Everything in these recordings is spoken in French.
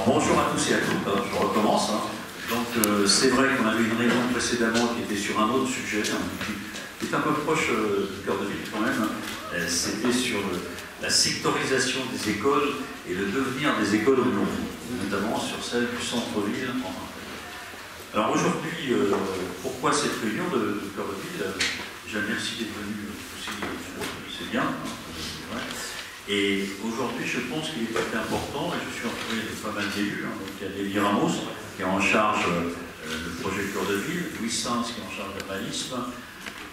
Alors, bonjour à tous et à toutes, je recommence. Donc c'est vrai qu'on avait une réunion précédemment qui était sur un autre sujet, qui est un peu proche du cœur de ville quand même. C'était sur la sectorisation des écoles et le devenir des écoles au Mont, notamment sur celle du centre-ville. Alors aujourd'hui, pourquoi cette réunion de cœur de ville? Déjà merci d'être venu aussi, c'est bien. Et aujourd'hui, je pense qu'il est très important, et je suis entouré de pas mal d'élus. Donc il y a Denis Ramos qui est en charge du projet Cœur de Ville, Louis Sainz qui est en charge de l'urbanisme.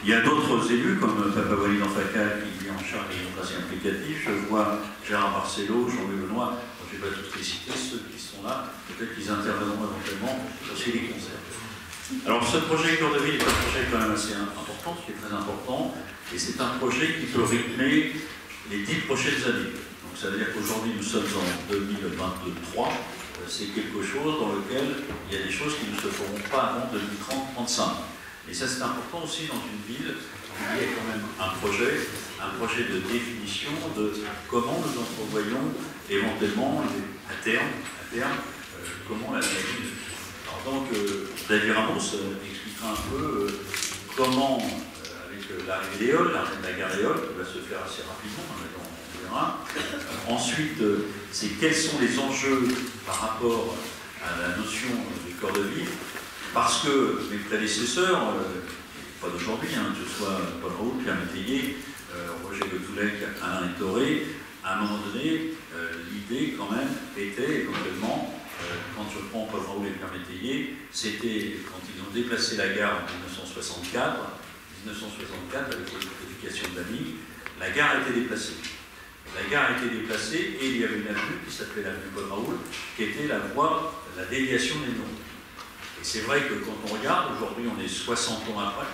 Il y a d'autres élus comme Papa Walid Enfaka qui est en charge des démocratie implicative. Je vois Gérard Barcelo, Jean-Louis Benoît, je ne vais pas tous les citer, ceux qui sont là, peut-être qu'ils interviendront éventuellement sur les concerts. Alors ce projet Cœur de Ville est un projet quand même assez important, qui est très important, et c'est un projet qui peut rythmer les 10 prochaines années. Donc ça veut dire qu'aujourd'hui nous sommes en 2023, c'est quelque chose dans lequel il y a des choses qui ne se feront pas avant 2030-35. Et ça c'est important aussi dans une ville où il y a quand même un projet de définition de comment nous entrevoyons éventuellement à terme comment la ville. Alors donc David Ramos expliquera un peu comment l'arrivée d'Éole, l'arrivée de la gare d'Éole, qui va se faire assez rapidement, on verra. Ensuite, c'est quels sont les enjeux par rapport à la notion du cœur de ville, parce que mes prédécesseurs, pas d'aujourd'hui, que ce soit Paul Raoult, Pierre Métayer, Roger Le Toulec, Alain Toré, à un moment donné, l'idée quand même était éventuellement, quand je prends Paul Raoult et Pierre Métayer, c'était quand ils ont déplacé la gare en 1964, avec l'électrification de la ligne, la gare a été déplacée. La gare a été déplacée et il y avait une avenue qui s'appelait l'avenue Paul Raoult, qui était la voie, la déviation des noms. Et c'est vrai que quand on regarde, aujourd'hui on est 60 ans après,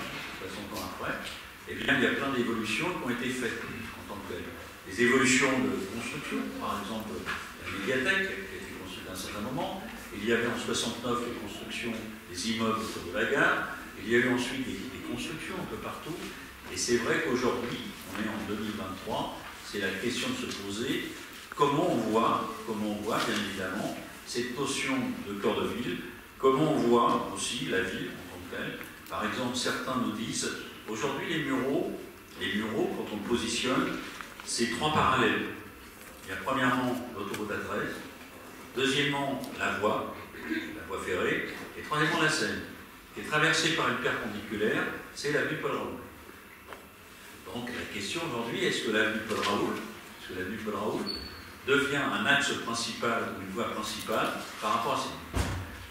eh bien il y a plein d'évolutions qui ont été faites en tant que telles. Des évolutions de construction, par exemple la médiathèque qui a été construite à un certain moment. Il y avait en 69 les constructions des immeubles autour de la gare. Il y a eu ensuite des constructions un peu partout. Et c'est vrai qu'aujourd'hui, on est en 2023, c'est la question de se poser comment on voit bien évidemment cette notion de cœur de ville, comment on voit aussi la ville en tant que telle. Par exemple, certains nous disent, aujourd'hui les muraux, quand on le positionne, c'est 3 parallèles. Il y a premièrement l'autoroute A13, deuxièmement la voie ferrée, et troisièmement la Seine, qui est traversée par une perpendiculaire, c'est l'avenue Paul Raoult. Donc la question aujourd'hui, est-ce que l'avenue Paul Raoult devient un axe principal ou une voie principale par rapport à ces.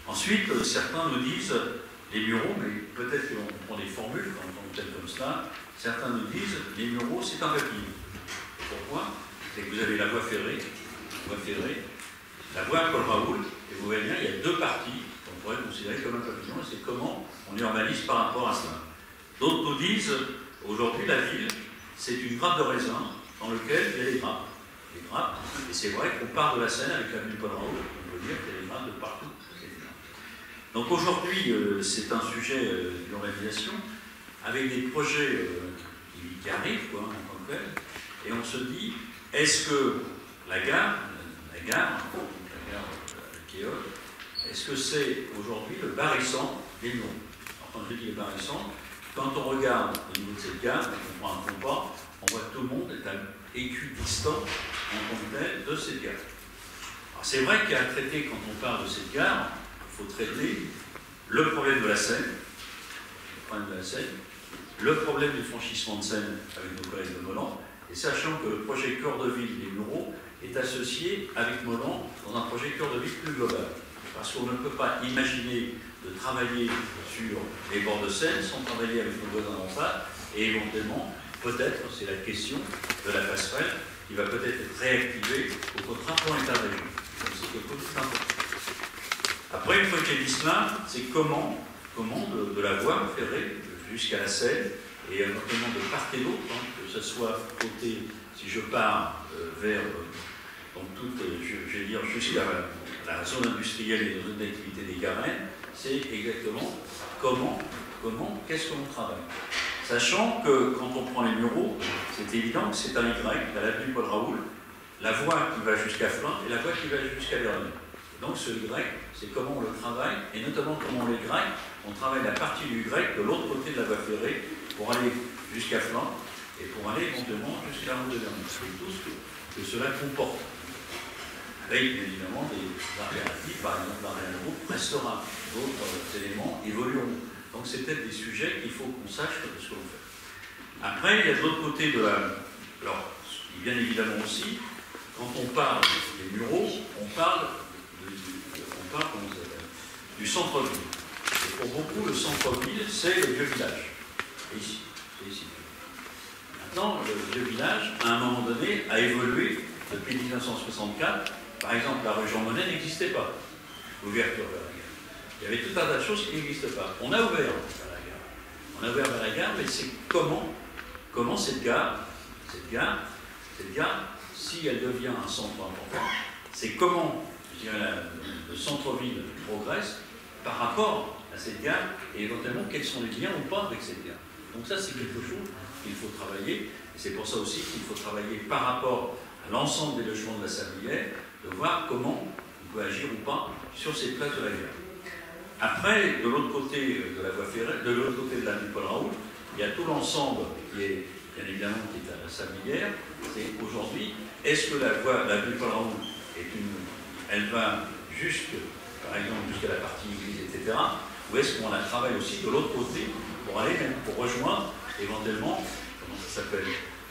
Ensuite, certains nous disent, les muraux, mais peut-être qu'on prend des formules en tant que telles comme cela, certains nous disent, les muraux c'est un papillon. Pourquoi? C'est que vous avez la voie ferrée, la voie Paul Raoult, et vous voyez bien, il y a 2 parties qu'on pourrait considérer comme un papillon, et c'est comment on urbanise par rapport à cela. D'autres nous disent, aujourd'hui la ville, c'est une grappe de raisin dans laquelle il y a des grappes. Et c'est vrai qu'on part de la Seine avec l'avenue Paul Raoult, on peut dire qu'il y a des grappes de partout. Donc aujourd'hui, c'est un sujet d'urbanisation, avec des projets qui arrivent, en tant que tel, et on se dit, est-ce que la gare Kéole, est-ce que c'est aujourd'hui le barrissant des muraux? Alors quand je dis le barrissant, quand on regarde au niveau de cette gare, on prend un compas, on voit que tout le monde est équidistant en tant que tel de cette gare. Alors c'est vrai qu'à traiter, quand on parle de cette gare, il faut traiter le problème de la Seine, le problème du franchissement de Seine avec nos collègues de Molan, et sachant que le projet Cœur de Ville des Mureaux est associé avec Molan dans un projet Cœur de Ville plus global. Parce qu'on ne peut pas imaginer de travailler sur les bords de Seine sans travailler avec nos voisins en face, et éventuellement, peut-être, c'est la question de la passerelle qui va peut-être être réactivée au contrat pour l'État-région. C'est quelque chose d'important. Après, une fois qu'il y a dit cela, c'est comment de la voie ferrée jusqu'à la Seine, et notamment de part et d'autre, que ce soit côté, si je pars vers, donc toute, je vais dire, jusqu'à la zone industrielle et la zone d'activité des Garennes, c'est exactement qu'est-ce qu'on travaille. Sachant que quand on prend les muraux, c'est évident que c'est un Y, à l'avenue Paul Raoult, la voie qui va jusqu'à Flins et la voie qui va jusqu'à Vernon. Donc ce Y, c'est comment on le travaille, et notamment comment les Grecs, on travaille la partie du grec de l'autre côté de la voie ferrée pour aller jusqu'à Flandre et pour aller éventuellement jusqu'à la route de Vernon. C'est tout ce que cela comporte. Avec évidemment des alternatives, par exemple l'Ariane Group restera, d'autres éléments évolueront. Donc c'est peut-être des sujets qu'il faut qu'on sache ce que l'on fait. Après, il y a de l'autre côté de la... Alors, bien évidemment aussi, quand on parle des Mureaux, on parle du centre-ville. Et pour beaucoup, le centre-ville, c'est le vieux village. Ici, c'est ici. Maintenant, le vieux village, à un moment donné, a évolué depuis 1964. Par exemple, la rue Jean Monnet n'existait pas. L'ouverture vers la gare. Il y avait tout un tas de choses qui n'existent pas. On a ouvert vers la gare. On a ouvert vers la gare, mais c'est comment cette gare, si elle devient un centre important, c'est comment, je dirais, le centre-ville progresse par rapport à cette gare et éventuellement quels sont les liens ou pas avec cette gare. Donc ça, c'est quelque chose qu'il faut travailler. Et c'est pour ça aussi qu'il faut travailler par rapport à l'ensemble des logements de la Sablière, de voir comment on peut agir ou pas sur ces places de la gare. Après, de l'autre côté de la voie ferrée, de l'autre côté de la rue Paul Raoult, il y a tout l'ensemble qui est, bien évidemment, qui est à la Sablière. C'est aujourd'hui, est-ce que la rue Paul Raoult elle va par exemple, jusqu'à la partie église, etc. Ou est-ce qu'on la travaille aussi de l'autre côté pour aller même, pour rejoindre éventuellement, comment ça s'appelle,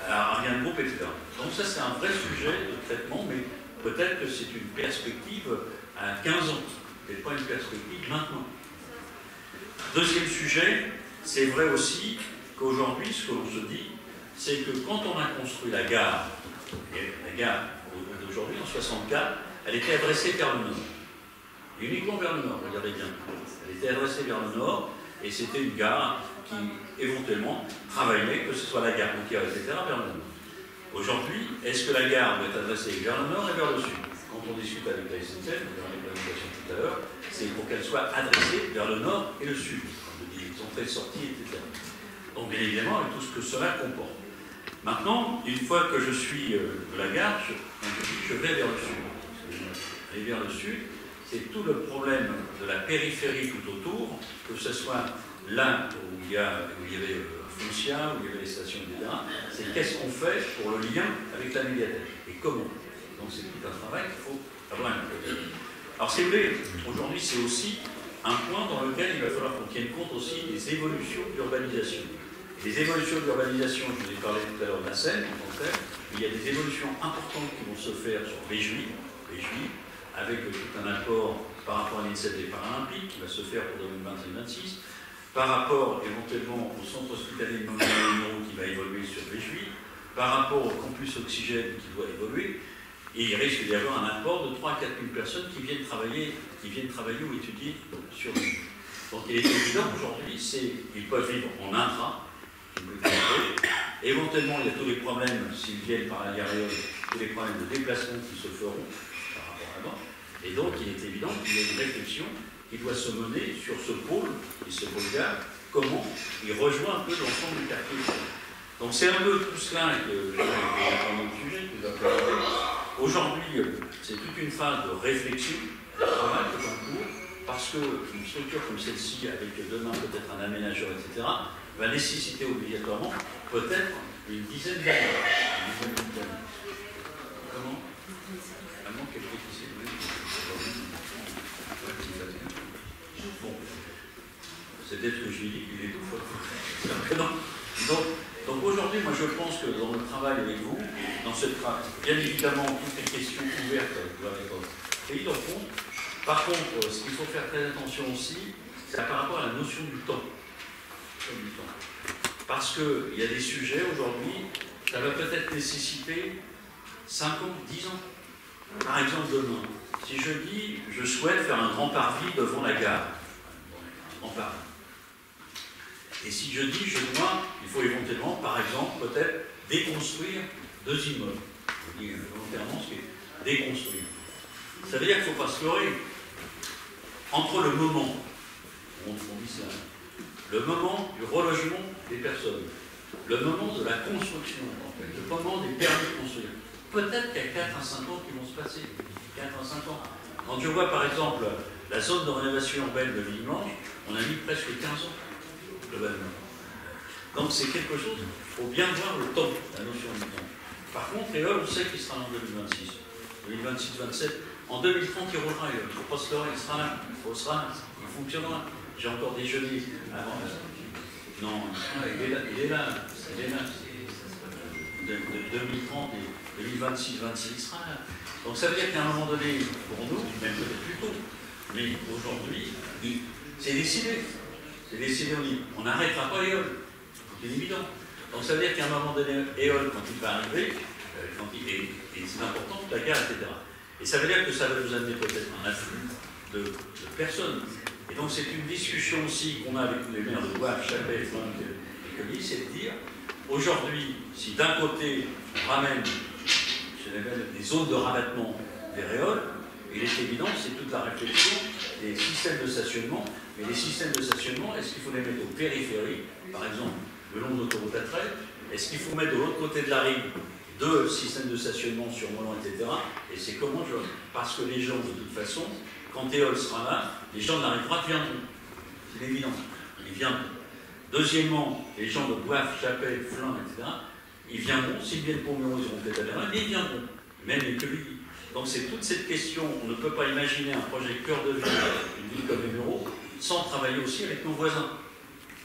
Ariane Group, etc. Donc ça, c'est un vrai sujet de traitement, mais peut-être que c'est une perspective à 15 ans, peut-être pas une perspective maintenant. Deuxième sujet, c'est vrai aussi qu'aujourd'hui, ce que l'on se dit, c'est que quand on a construit la gare, et la gare d'aujourd'hui, en 64, elle était adressée vers le nord. Et uniquement vers le nord, regardez bien. Elle était adressée vers le nord, et c'était une gare qui, éventuellement, travaillait, que ce soit la gare routière, etc., vers le nord. Aujourd'hui, est-ce que la gare doit être adressée vers le nord et vers le sud? Quand on discute avec la SNCF, on verra les planifications tout à l'heure, c'est pour qu'elle soit adressée vers le nord et le sud, les entrées, sorties, etc. Donc, bien évidemment, avec tout ce que cela comporte. Maintenant, une fois que je suis de la gare, je vais vers le sud. Aller vers le sud, c'est tout le problème de la périphérie tout autour, que ce soit là où il y avait Foncia, où il y avait les stations, etc. C'est qu'est-ce qu'on fait pour le lien avec la médiathèque et comment. Donc c'est tout un travail qu'il faut avoir un peu. Alors c'est vrai, aujourd'hui c'est aussi un point dans lequel il va falloir qu'on tienne compte aussi des évolutions de l'urbanisation. Les évolutions de l'urbanisation, je vous ai parlé tout à l'heure de la Seine, en tant que telle, il y a des évolutions importantes qui vont se faire sur Villejuif, avec tout un apport par rapport à l'INSEP des Paralympiques qui va se faire pour 2025-2026, par rapport éventuellement au centre hospitalier de Montréal qui va évoluer sur Villejuif, par rapport au campus Oxygène qui doit évoluer, et il risque d'y avoir un apport de 3 à 4 000 personnes qui viennent travailler ou étudier sur Villejuif. Donc il est évident aujourd'hui, ils peuvent vivre en intra, éventuellement il y a tous les problèmes, s'ils viennent par la gare, tous les problèmes de déplacement qui se feront par rapport à avant. Et donc il est évident qu'il y a une réflexion qui doit se mener sur ce pôle, et ce pôle gare, comment il rejoint un peu l'ensemble du quartier. Donc c'est un peu tout cela que j'ai un autre sujet que vous avez. Aujourd'hui, c'est toute une phase de réflexion, de travail qui est en cours, parce qu'une structure comme celle-ci, avec demain peut-être un aménageur, etc., va nécessiter obligatoirement peut-être une dizaine d'années. Comment? Vraiment quelqu'un qui s'est levé. Bon. C'est peut-être que je lui dis qu'il est tout fort. Donc aujourd'hui, moi je pense que dans le travail avec vous, dans ce travail, bien évidemment, toutes les questions ouvertes doivent être prises en compte. Par contre, ce qu'il faut faire très attention aussi, c'est par rapport à la notion du temps. Parce qu'il y a des sujets aujourd'hui, ça va peut-être nécessiter 5 ans, 10 ans. Par exemple, demain, si je dis, je souhaite faire un grand parvis devant la gare, en parvis. Et si je dis, il faut éventuellement, par exemple, peut-être déconstruire 2 immeubles. Je dis volontairement ce qui est déconstruire. Ça veut dire qu'il ne faut pas se leurrer. Entre le moment, on dit ça, le moment du relogement des personnes, le moment de la construction, en fait, le moment des permis de construire. Peut-être qu'il y a 4 à 5 ans qui vont se passer. 4 à 5 ans. Quand je vois par exemple la zone de rénovation urbaine de Villeblanche, on a mis presque 15 ans, globalement. Donc c'est quelque chose, il faut bien voir le temps, la notion du temps. Par contre, Éole, on sait qu'il sera en 2026. 2026-27. En 2030, il roulera Éole. Il faut pas se leurrer, il sera là. Il fonctionnera. J'ai encore déjeuné avant. Non, il est là. De 2030 et 2026-27, il sera là. Donc ça veut dire qu'à un moment donné, pour nous, même peut-être plus tôt, mais aujourd'hui, c'est décidé. C'est décidé, on n'arrêtera pas Éole. C'est évident. Donc ça veut dire qu'à un moment donné, Éole, quand il va arriver, et c'est important, la gare, etc. Et ça veut dire que ça va nous amener peut-être un afflux de personnes. Et donc c'est une discussion aussi qu'on a avec les maires de Bois, Chapelle, et Quevilly, c'est de dire, aujourd'hui, si d'un côté, on ramène des zones de rabattement vers Éole, il est évident, c'est toute la réflexion des systèmes de stationnement. Mais les systèmes de stationnement, est-ce qu'il faut les mettre aux périphéries, par exemple, le long de l'autoroute A13? Est-ce qu'il faut mettre de l'autre côté de la rive deux systèmes de stationnement sur Molan, etc. Et c'est comment je... Parce que les gens, de toute façon, quand Éole sera là, les gens de la rive droite viendront. C'est évident. Ils viendront. Deuxièmement, les gens de Boif, Chapelle, Flins, etc., ils viendront. S'ils viennent pour Mureaux, ils vont peut-être aller là, mais ils viendront. Même les Quevilly. Donc c'est toute cette question, on ne peut pas imaginer un projet cœur de ville, une ville comme les Mureaux, sans travailler aussi avec nos voisins.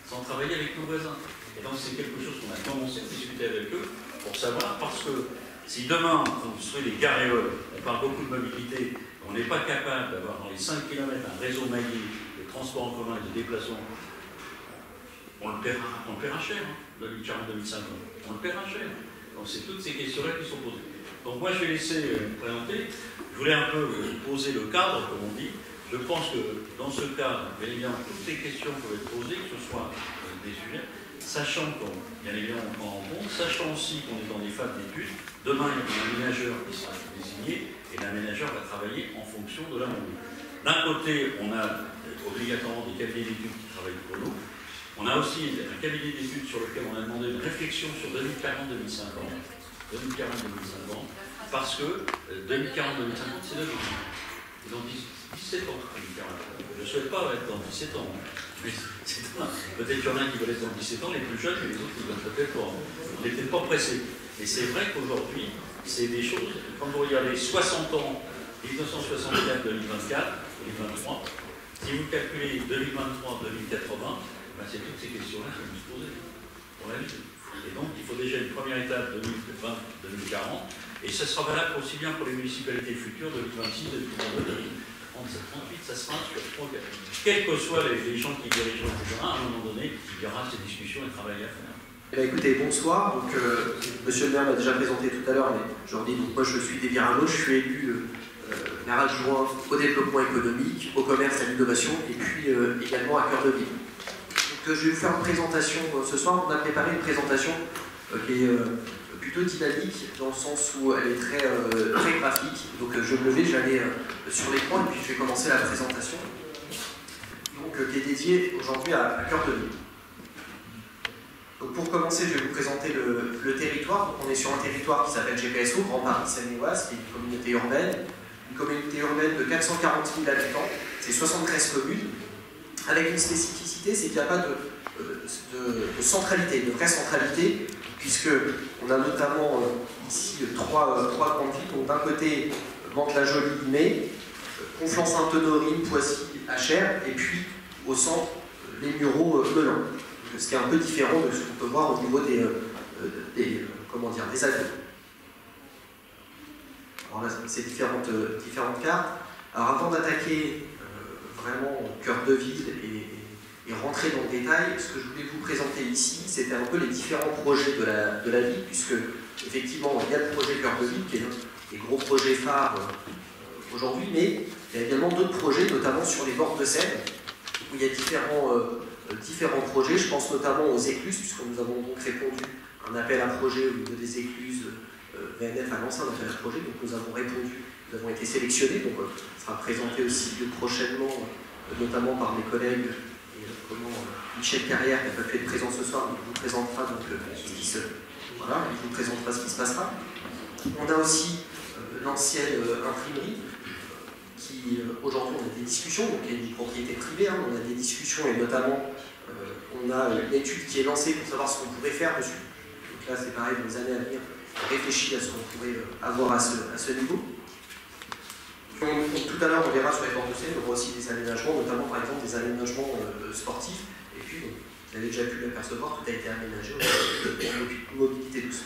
Sans travailler avec nos voisins. Et donc c'est quelque chose qu'on a commencé à discuter avec eux pour savoir, parce que si demain on construit des gares Éole, on parle beaucoup de mobilité, on n'est pas capable d'avoir dans les 5 km un réseau maillé de transport en commun et de déplacement, on le paiera cher, 2040-2050, on le paiera cher. Donc c'est toutes ces questions-là qui sont posées. Donc moi je vais laisser me présenter, je voulais un peu poser le cadre, comme on dit. Je pense que dans ce cadre, bien évidemment, toutes les questions peuvent être posées, que ce soit des sujets, sachant qu'on, bien évidemment, on prend en compte, sachant aussi qu'on est dans des phases d'études. Demain, il y a un aménageur qui sera désigné, et l'aménageur va travailler en fonction de la montée. D'un côté, on a obligatoirement des cabinets d'études qui travaillent pour nous. On a aussi un cabinet d'études sur lequel on a demandé une réflexion sur 2040-2050. 2040-2050, parce que 2040-2050, c'est demain. C'est dans 17 ans, 2040. Je ne souhaite pas être dans 17 ans. Mais peut-être qu'il y en a qui veulent être dans 17 ans, les plus jeunes, mais les autres, ils veulent peut-être pas. On n'est peut-être pas pressés. Et c'est vrai qu'aujourd'hui, c'est des choses, quand vous regardez 60 ans, 1964, 2024, 2023, si vous calculez 2023, 2080, ben c'est toutes ces questions-là qui vont se poser pour la vie. Et donc, il faut déjà une première étape 2020-2040, et ce sera valable aussi bien pour les municipalités futures, 2026, 2032, 2037, 2038, ça sera sur 3 ans. Quels que soient les gens qui dirigeront, etc., à un moment donné, il y aura ces discussions et travail à faire. Eh bien, écoutez, bonsoir. Donc, monsieur le maire m'a déjà présenté tout à l'heure, mais je leur dis, donc, moi je suis David Rinaldo, je suis élu maire adjoint au développement économique, au commerce, à l'innovation, et puis également à cœur de ville. Donc, je vais vous faire une présentation ce soir. On a préparé une présentation qui est plutôt dynamique, dans le sens où elle est très graphique. Donc je vais me lever, je vais aller sur l'écran, et puis je vais commencer la présentation, donc, qui est dédiée aujourd'hui à cœur de ville. Donc pour commencer, je vais vous présenter le territoire. Donc on est sur un territoire qui s'appelle GPSO, Grand Paris Seine-et-Oise, qui est une communauté urbaine de 440 000 habitants, c'est 73 communes, avec une spécificité, c'est qu'il n'y a pas de centralité, de vraie centralité, puisqu'on a notamment ici trois grandes villes. Donc d'un côté, Mantes-la-Jolie, May, Conflans-Sainte-Honorine, Poissy, Achères, et puis au centre, les Mureaux, Melun. Ce qui est un peu différent de ce qu'on peut voir au niveau des avions. Alors là, c'est différentes cartes. Alors avant d'attaquer vraiment au cœur de ville et rentrer dans le détail, ce que je voulais vous présenter ici, c'était un peu les différents projets de la ville, puisque effectivement, il y a le projet cœur de ville, qui est l'un des gros projets phares aujourd'hui, mais il y a également d'autres projets, notamment sur les bords de Seine, où il y a différents projets. Je pense notamment aux écluses, puisque nous avons donc répondu à un appel à projet au niveau des écluses. VNF a lancé un appel à projet, donc nous avons répondu, nous avons été sélectionnés, donc ça sera présenté aussi prochainement, notamment par mes collègues, et Michel Carrière, qui n'a pas pu être présent ce soir, il vous présentera donc il vous présentera ce qui se passera. On a aussi l'ancienne imprimerie, aujourd'hui on a des discussions, donc il y a une propriété privée, hein, on a des discussions et notamment on a une étude qui est lancée pour savoir ce qu'on pourrait faire dessus. Donc là c'est pareil, dans les années à venir, on réfléchit à ce qu'on pourrait avoir à ce niveau. Donc, tout à l'heure on verra sur les portes de scène, on voit aussi des aménagements, notamment par exemple des aménagements sportifs, et puis donc, vous avez déjà pu l'apercevoir, tout a été aménagé pour mobilité douce.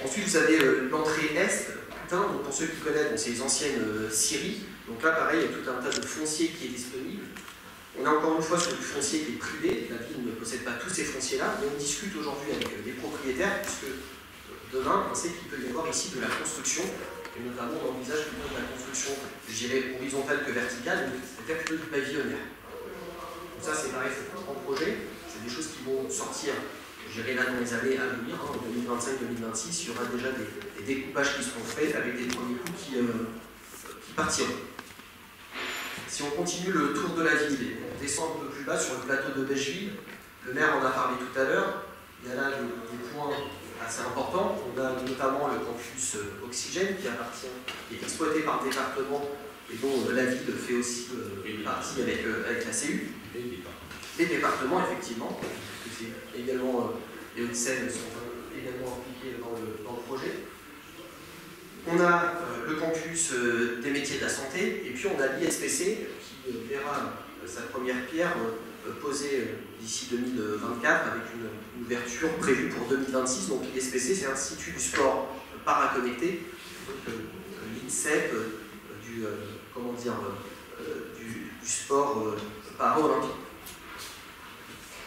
Ensuite vous avez l'entrée est. Donc pour ceux qui connaissent, c'est les anciennes scieries. Donc là, pareil, il y a tout un tas de foncier qui est disponible. On est encore une fois sur du foncier qui est privé. La ville ne possède pas tous ces fonciers-là, mais on discute aujourd'hui avec des propriétaires, puisque demain, on sait qu'il peut y avoir ici de la construction, et notamment on envisage plutôt de la construction, je dirais, horizontale que verticale, c'est-à-dire plutôt du pavillonnaire. Donc ça, c'est pareil, c'est un grand projet. C'est des choses qui vont sortir. Je dirais là dans les années à venir, en 2025-2026, il y aura déjà des découpages qui seront faits avec des premiers coups qui partiront. Si on continue le tour de la ville et on descend un peu plus bas sur le plateau de Bècheville, le maire en a parlé tout à l'heure, il y a là des points assez importants. On a notamment le campus Oxygène qui est exploité par le département et dont la ville fait aussi partie avec la CU. Les départements, effectivement. C'est également, les Hauts-de-Seine sont également impliqués dans le projet. On a le campus des métiers de la santé, et puis on a l'ISPC qui verra sa première pierre posée d'ici 2024 avec une ouverture prévue pour 2026. Donc l'ISPC, c'est l'Institut du sport paraconnecté, l'INSEP du sport para-olympique.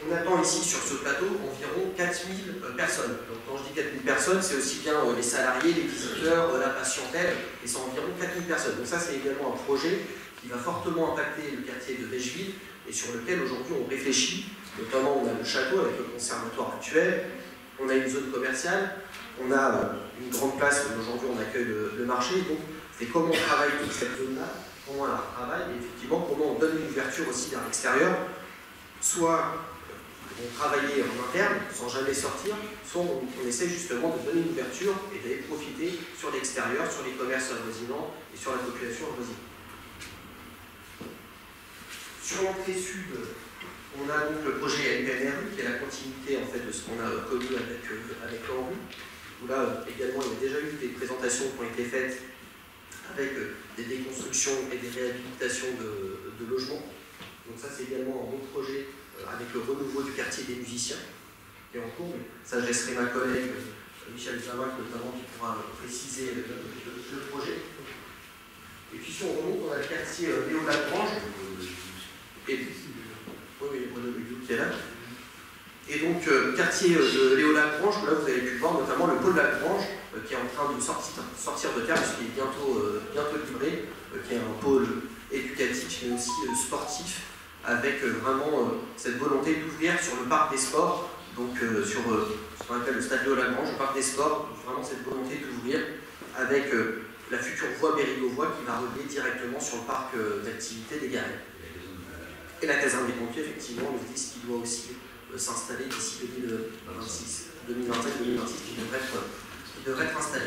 On attend ici sur ce plateau environ 4000 personnes. Donc quand je dis 4000 personnes, c'est aussi bien les salariés, les visiteurs, la patientèle, et c'est environ 4000 personnes. Donc ça c'est également un projet qui va fortement impacter le quartier de Bècheville et sur lequel aujourd'hui on réfléchit. Notamment on a le château avec le conservatoire actuel, on a une zone commerciale, on a une grande place où aujourd'hui on accueille le marché. Donc c'est comment on travaille toute cette zone-là, comment on la travaille, et effectivement comment on donne une ouverture aussi vers l'extérieur. Soit on travaillait en interne sans jamais sortir, soit on essaie justement de donner une ouverture et d'aller profiter sur l'extérieur, sur les commerces avoisinants et sur la population avoisinante. Sur l'entrée sud, on a donc le projet LPNRU qui est la continuité en fait de ce qu'on a connu avec l'ANRU, où là également il y a déjà eu des présentations qui ont été faites avec des déconstructions et des réhabilitations de logements. Donc ça c'est également un bon projet avec le renouveau du quartier des musiciens qui est en cours. Ça, je laisserai ma collègue Michel Zamac notamment qui pourra préciser le projet. Et puis si on remonte, on a le quartier Léo Lagrange. Et qui est là. Et donc, quartier de Léo Lagrange, là vous avez pu voir notamment le pôle Lagrange qui est en train de sortir de terre puisqu'il est bientôt livré, qui est un pôle éducatif mais aussi sportif, avec vraiment cette volonté d'ouvrir sur le parc des sports, donc sur ce qu'on appelle le stade Léo Lagrange, le parc des sports, vraiment cette volonté d'ouvrir avec la future voie Bérigovoie qui va relier directement sur le parc d'activité des Garrets. Et la caserne des pompiers, effectivement, nous disent qu'il doit aussi s'installer d'ici 2025-2026, qui devrait être installé.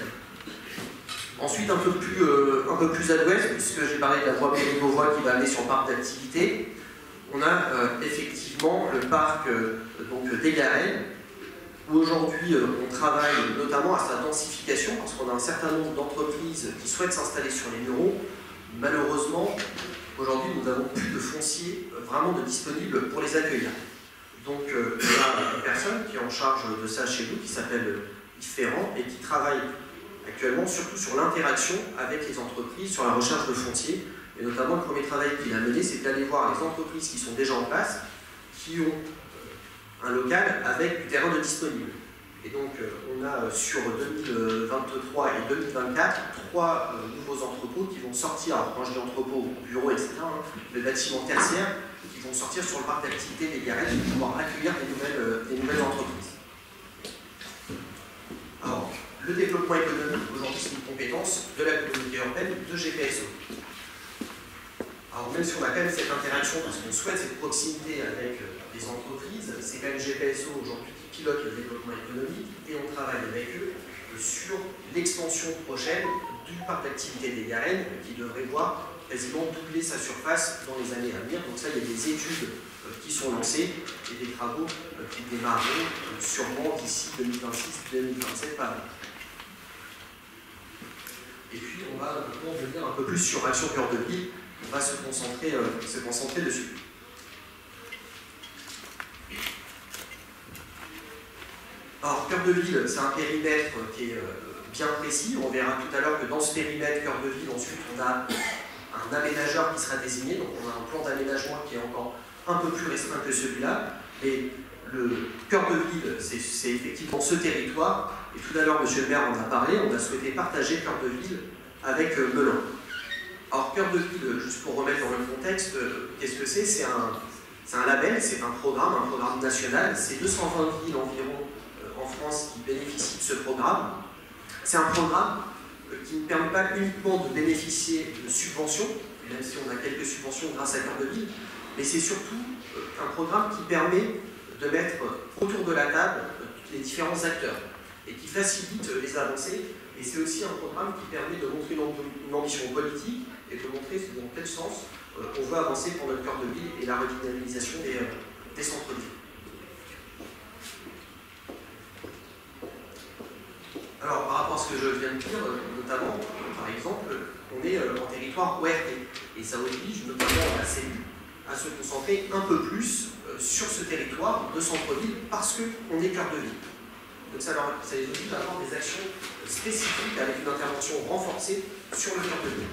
Ensuite, un peu plus à l'ouest, puisque j'ai parlé de la voie Bérigovoie qui va aller sur le parc d'activité, on a effectivement le parc des Garrets, où aujourd'hui on travaille notamment à sa densification, parce qu'on a un certain nombre d'entreprises qui souhaitent s'installer sur les Mureaux. Malheureusement, aujourd'hui nous n'avons plus de foncier vraiment disponible pour les accueillir. Donc il y a une personne qui est en charge de ça chez nous, qui s'appelle Yves Ferrand, et qui travaille actuellement surtout sur l'interaction avec les entreprises, sur la recherche de foncier. Et notamment, le premier travail qu'il a mené, c'est d'aller voir les entreprises qui sont déjà en place, qui ont un local avec du terrain de disponible. Et donc, on a sur 2023 et 2024, 3 nouveaux entrepôts qui vont sortir, alors quand je dis entrepôts, bureaux, etc., les bâtiments tertiaires, qui vont sortir sur le parc d'activité des Garrets pour pouvoir accueillir des nouvelles entreprises. Alors, le développement économique, aujourd'hui, c'est une compétence de la communauté urbaine de GPSO. Alors même si on a quand même cette interaction, parce qu'on souhaite cette proximité avec les entreprises, c'est quand même GPSO aujourd'hui qui pilote le développement économique et on travaille avec eux. sur l'extension prochaine du parc d'activité des Garennes, qui devrait voir quasiment doubler sa surface dans les années à venir. Donc ça, il y a des études qui sont lancées et des travaux qui démarreront sûrement d'ici 2026-2027 par an. Et puis on va maintenant venir un peu plus sur Action Cœur de Ville, on va se concentrer dessus. Alors, Cœur de Ville, c'est un périmètre qui est bien précis. On verra tout à l'heure que dans ce périmètre Cœur de Ville, ensuite, on a un aménageur qui sera désigné. Donc, on a un plan d'aménagement qui est encore un peu plus restreint que celui-là. Mais le Cœur de Ville, c'est effectivement ce territoire. Et tout à l'heure, M. le maire en a parlé. On a souhaité partager Cœur de Ville avec Melun. Alors, Cœur de Ville, juste pour remettre dans le contexte, qu'est-ce que c'est? C'est un label, c'est un programme national. C'est 220 villes environ en France qui bénéficient de ce programme. C'est un programme qui ne permet pas uniquement de bénéficier de subventions, même si on a quelques subventions grâce à Cœur de Ville, mais c'est surtout un programme qui permet de mettre autour de la table les différents acteurs et qui facilite les avancées. Et c'est aussi un programme qui permet de montrer une ambition politique et de montrer dans quel sens on veut avancer pour notre cœur de ville et la revitalisation des centres-villes. Alors, par rapport à ce que je viens de dire, notamment, par exemple, on est en territoire ORT. Et ça oblige notamment la CELU à se concentrer un peu plus sur ce territoire de centre-ville parce qu'on est cœur de ville. Donc ça les oblige à avoir des actions spécifiques avec une intervention renforcée sur le cœur de ville.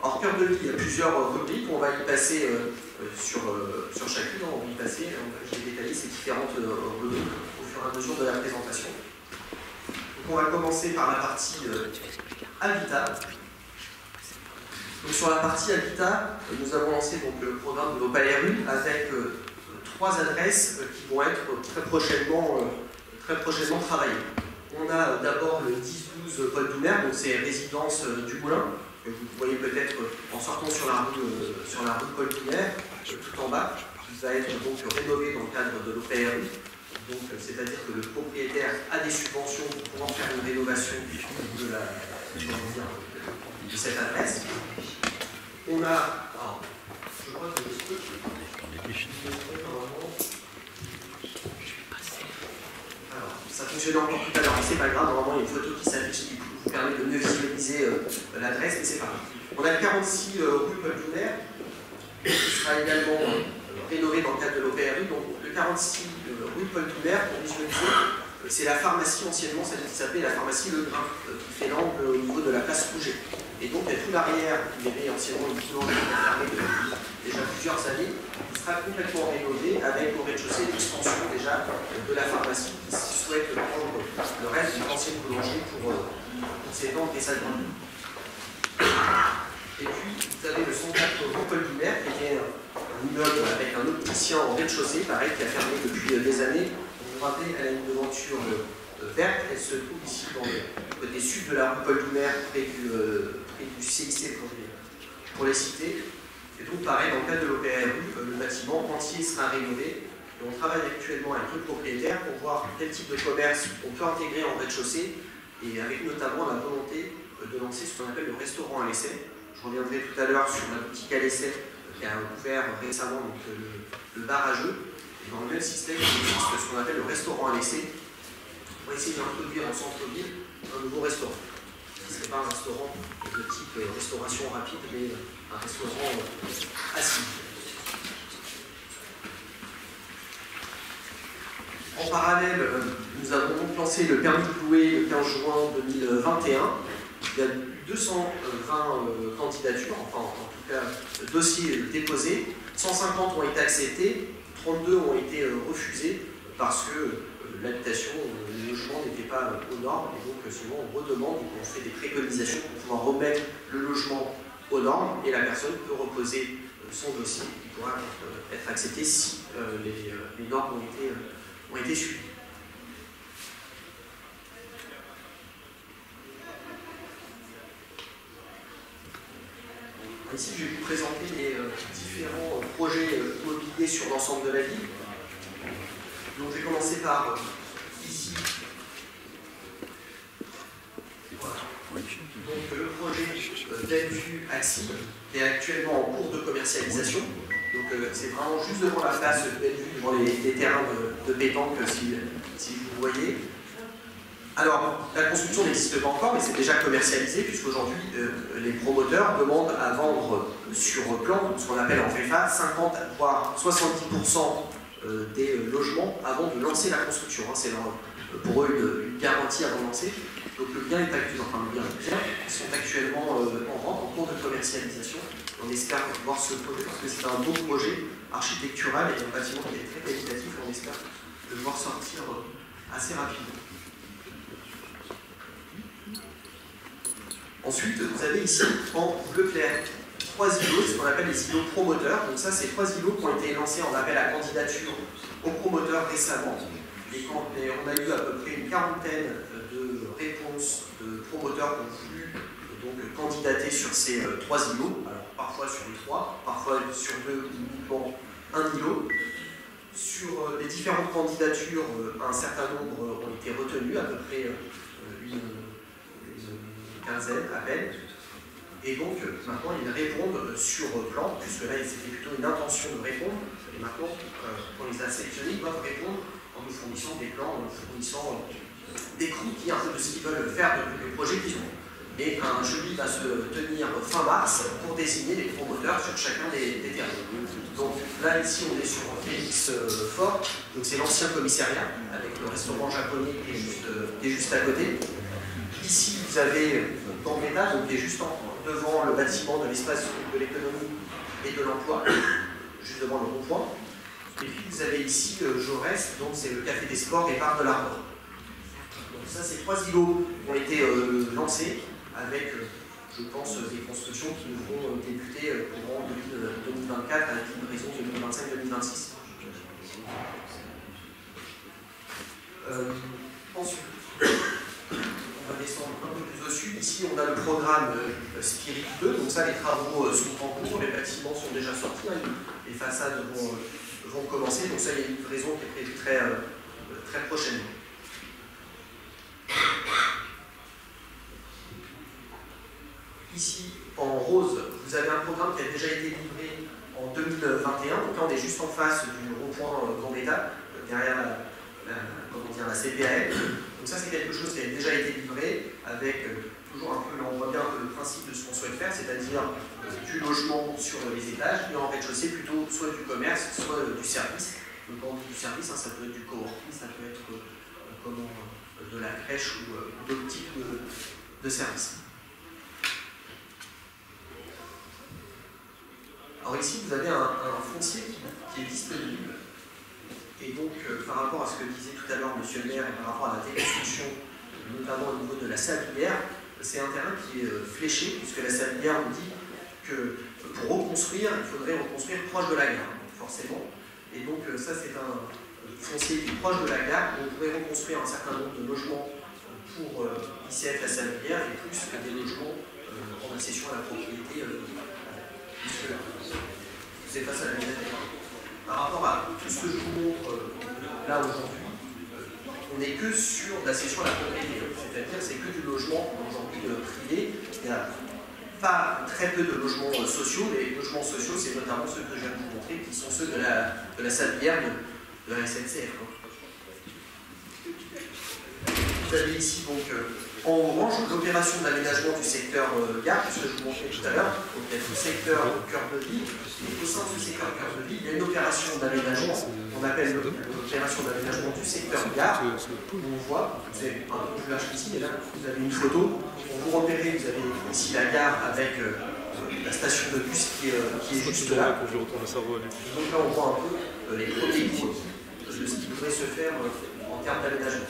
Alors, cœur de ville, il y a plusieurs rubriques, on va y passer sur chacune, on va y passer, j'ai détaillé ces différentes rubriques au fur et à mesure de la présentation. Donc on va commencer par la partie Habitat. Donc sur la partie Habitat, nous avons lancé donc, le programme de l'Opal RU avec 3 adresses qui vont être très prochainement travaillées. On a d'abord le 10-12 Paul Doumer, donc c'est résidence du Moulin, que vous voyez peut-être en sortant sur la rue Paul Doumer, tout en bas, qui va être donc rénové dans le cadre de l'OPRU. Donc c'est-à-dire que le propriétaire a des subventions pour pouvoir faire une rénovation de cette adresse. On a, alors, je crois que alors, ça fonctionnait encore tout à l'heure, mais c'est pas grave, normalement il y a une photo qui s'affiche qui vous permet de mieux visualiser l'adresse, mais c'est pas grave. On a le 46 rue Paul Doumer, qui sera également rénové dans le cadre de l'OPRU. Donc le 46 rue Paul Doumer, pour visualiser, c'est la pharmacie anciennement, celle qui s'appelait la pharmacie Le Grain, qui fait l'angle au niveau de la place Rouget. Et donc il y a tout l'arrière, qui avait anciennement une boulangerie qui a fermé depuis déjà plusieurs années, qui sera complètement rénové avec au rez-de-chaussée l'extension déjà de la pharmacie qui souhaite prendre le reste d'une ancienne boulangerie pour s'étendre et s'agrandir. Et puis vous avez le 104 rue Paul Doumer, qui était un immeuble avec un opticien en rez-de-chaussée, pareil, qui a fermé depuis des années. Vous vous rappelez, elle a une devanture verte, elle se trouve ici dans le côté sud de la rue Paul Doumer, près du CIC pour les citer. Et donc pareil, dans le cadre de l'OPRU, le bâtiment entier sera rénové. Et on travaille actuellement avec le propriétaire pour voir quel type de commerce on peut intégrer en rez-de-chaussée, et avec notamment la volonté de lancer ce qu'on appelle le restaurant à l'essai. Je reviendrai tout à l'heure sur la boutique à l'essai qui a ouvert récemment donc, le bar à jeux. Et dans le même système, il existe ce qu'on appelle le restaurant à l'essai pour essayer d'introduire en centre-ville un nouveau restaurant. Ce ne serait pas un restaurant de type restauration rapide, mais un restaurant assis. En parallèle, nous avons donc lancé le permis de louer le 15 juin 2021. Il y a 220 candidatures, enfin en tout cas dossiers déposés. 150 ont été acceptés, 32 ont été refusés parce que l'habitation, le logement n'était pas aux normes, et donc souvent on redemande, on fait des préconisations pour pouvoir remettre le logement aux normes, et la personne peut reposer son dossier qui pourra être accepté si les normes ont été suivies. Ici, je vais vous présenter les différents projets immobiliers sur l'ensemble de la ville. Donc je vais commencer par ici. Voilà. Donc le projet Bellevue Axi est actuellement en cours de commercialisation. Donc c'est vraiment juste devant la place Bellevue, devant les terrains de pétanque, si vous voyez. Alors, la construction n'existe pas encore, mais c'est déjà commercialisé, puisqu'aujourd'hui, les promoteurs demandent à vendre sur plan, ce qu'on appelle en FEFA, 50 voire 70% des logements avant de lancer la construction. C'est pour eux une garantie avant de lancer. Donc le bien est actuellement, sont actuellement en vente, en cours de commercialisation. On espère voir ce projet, parce que c'est un beau projet architectural et un bâtiment qui est très qualitatif. On espère le voir sortir assez rapidement. Ensuite, vous avez ici, en bleu clair, 3 îlots, ce qu'on appelle les îlots promoteurs. Donc ça, c'est 3 îlots qui ont été lancés en appel à candidature aux promoteurs récemment. Et on a eu à peu près une quarantaine de réponses de promoteurs qui ont voulu donc candidater sur ces 3 îlots. Alors, parfois sur les 3, parfois sur 2 ou uniquement un îlot. Sur les différentes candidatures, un certain nombre ont été retenus, à peu près une quinzaine à peine. Et donc maintenant ils répondent sur plan, puisque là c'était plutôt une intention de répondre, et maintenant on les a sélectionnés, ils doivent répondre en nous fournissant des plans, en nous fournissant des croquis un peu de ce qu'ils veulent faire de projet qu'ils ont. Et un jury va se tenir fin mars pour désigner les promoteurs sur chacun des terrains. Donc là ici on est sur Félix Fort, donc c'est l'ancien commissariat avec le restaurant japonais qui est juste à côté. Ici, vous avez Gambetta, donc qui est juste devant le bâtiment de l'espace de l'économie et de l'emploi, juste devant le rond-point. Et puis vous avez ici Jaurès, donc c'est le café des sports et Parc de l'Arbor. Donc ça, ces 3 îlots ont été lancés avec, je pense, des constructions qui vont débuter courant 2024 à la livraison 2025-2026. Ensuite, on va descendre un peu plus au sud. Ici, on a le programme Spirit 2. Donc ça, les travaux sont en cours. Les bâtiments sont déjà sortis. Les façades vont commencer. Donc ça, il y a une livraison qui est prévue très prochainement. Ici, en rose, vous avez un programme qui a déjà été livré en 2021. Donc là, on est juste en face du rond-point Gambetta, derrière la CPAL. Donc ça, c'est quelque chose qui a déjà été livré avec toujours un peu, là on voit bien le principe de ce qu'on souhaite faire, c'est-à-dire du logement sur les étages et en rez-de-chaussée plutôt soit du commerce, soit du service. Donc quand on dit du service, ça peut être du coworking, ça peut être de la crèche ou d'autres types de services. Alors ici, vous avez un foncier qui est disponible. Et donc, par rapport à ce que disait tout à l'heure M. le maire, et par rapport à la déconstruction, notamment au niveau de la sablière, c'est un terrain qui est fléché, puisque la sablière nous dit que pour reconstruire, il faudrait reconstruire proche de la gare, forcément. Et donc, ça, c'est un foncier qui est proche de la gare, où on pourrait reconstruire un certain nombre de logements pour ICF la sablière, et plus que des logements en accession à la propriété, jusque-là. C'est face à la mise à terre. Par rapport à tout ce que je vous montre là aujourd'hui, on n'est que sur la cession à la propriété. C'est-à-dire c'est que du logement aujourd'hui privé. Il n'y a pas très peu de logements sociaux. Les logements sociaux, c'est notamment ceux que je viens de vous montrer, qui sont ceux de la sablière de la SNCF. Vous avez ici donc en orange l'opération d'aménagement du secteur gare, puisque je vous montrais tout à l'heure. Donc il y a tout le secteur cœur de ville. Et au sein de ce secteur cœur de ville, il y a une opération d'aménagement qu'on appelle l'opération d'aménagement du secteur gare. On voit, c'est un peu plus large ici, mais là vous avez une photo. Pour vous repérer, vous avez ici la gare avec la station de bus qui est juste là. Donc là on voit un peu les premiers cours de ce qui pourrait se faire en termes d'aménagement.